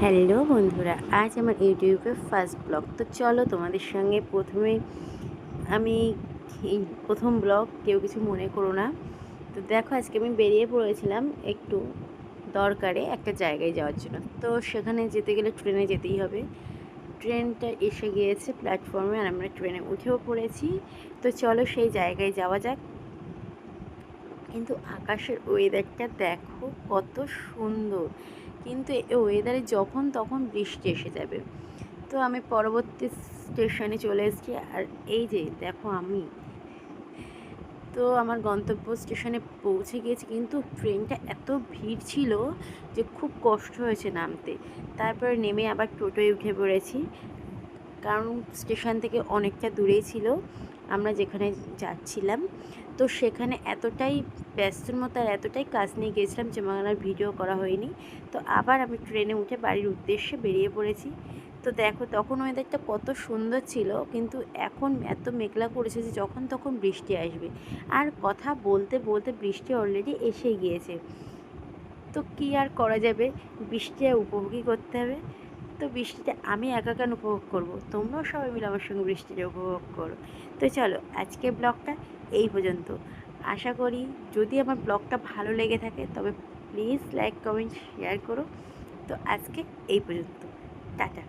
Hello বন্ধুরা, আজ আমার ইউটিউবে ফার্স্ট ব্লগ। তো চলো তোমাদের সঙ্গে প্রথমে আমি এই প্রথম ব্লগ, কেউ কিছু মনে করো না। তো দেখো, আজকে আমি বেরিয়ে পড়েছিলাম একটু দরকারে একটা জায়গায় যাওয়ার জন্য। তো সেখানে যেতে গেলে ট্রেনে যেতেই হবে। ট্রেনটা এসে গিয়েছে প্ল্যাটফর্মে আর আমরা ট্রেনে উঠেও পড়েছি। তো চলো সেই জায়গায় যাওয়া যাক। কিন্তু আকাশের ওয়েদারটা দেখো কত সুন্দর, কিন্তু এই ওয়েদারে যখন তখন বৃষ্টি এসে যাবে। তো আমি পরবর্তী স্টেশনে চলে এসেছি, আর এই যে দেখো আমি তো আমার গন্তব্য স্টেশনে পৌঁছে গিয়েছি, কিন্তু ট্রেনটা এত ভিড় ছিল যে খুব কষ্ট হয়েছে নামতে। তারপর নেমে আবার টোটোয় উঠে পড়েছি, কারণ স্টেশন থেকে অনেকটা দূরেই ছিল আমরা যেখানে যাচ্ছিলাম। তো সেখানে এতটাই ব্যস্তর মতো আর এতটাই কাজ নিয়ে গিয়েছিলাম যে আমার আর ভিডিও করা হয়নি। তো আবার আমি ট্রেনে উঠে বাড়ির উদ্দেশ্যে বেরিয়ে পড়েছি। তো দেখো, তখন ওয়েদারটা কত সুন্দর ছিল, কিন্তু এখন এত মেঘলা করেছে যে যখন তখন বৃষ্টি আসবে। আর কথা বলতে বলতে বৃষ্টি অলরেডি এসে গিয়েছে। তো কী আর করা যাবে, বৃষ্টি উপভোগই করতে হবে। তো বৃষ্টিটা আমি একা কেন উপভোগ করব, তোমরাও সবাই মিলে আমার সঙ্গে বৃষ্টিটা উপভোগ করো। তো চলো, আজকে ব্লগটা এই পর্যন্ত। আশা করি যদি আমার ব্লগটা ভালো লেগে থাকে তবে প্লিজ লাইক কমেন্ট শেয়ার করো। তো আজকে এই পর্যন্ত, টাটা।